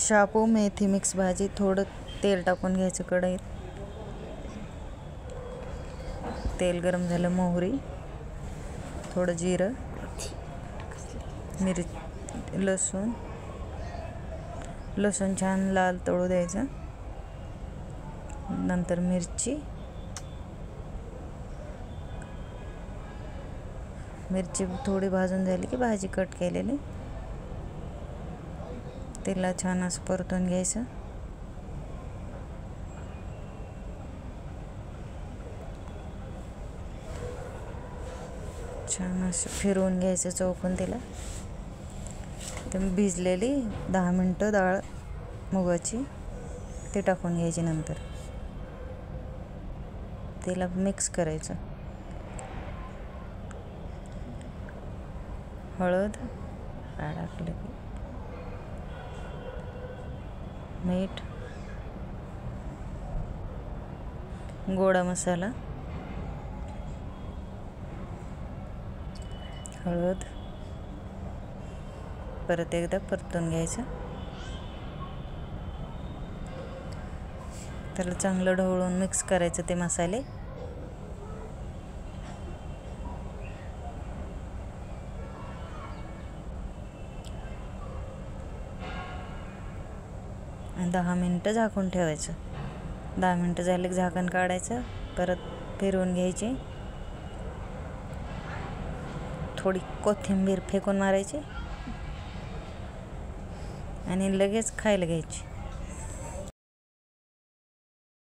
Shampoo मेथी mix भाजी, थोडं तेल टाकून घ्यायचं कढईत. तेल गरम झालं, मोहरी, थोडं जिरं, लसूण छान लाल तळू द्यायचं. नंतर मिरची थोडी भाजून झाली की भाजी कट केलेली तिला छान असं परतून घ्यायचं. छान असं फिरवून घ्यायचं चौकून तिला. तर भिजलेली 10 मिनटं डाळ मुगाची ती टाकून घ्यायची. नंतर तिला मिक्स करायचं. हळद टाकलं की मीठ, गोडा मसाला, हळद, परत एकदा परतून घ्यायचं. त्याला चांगलं ढवळून मिक्स करायचं ते मसाले. आणि 10 मिनटं झाकून ठेवायचं. 10 मिनटं झाले की झाकण काढायचं, परत फिरवून घ्यायची. थोडी कोथिंबीर फेकून मारायची आणि लगेच खायला घ्यायची.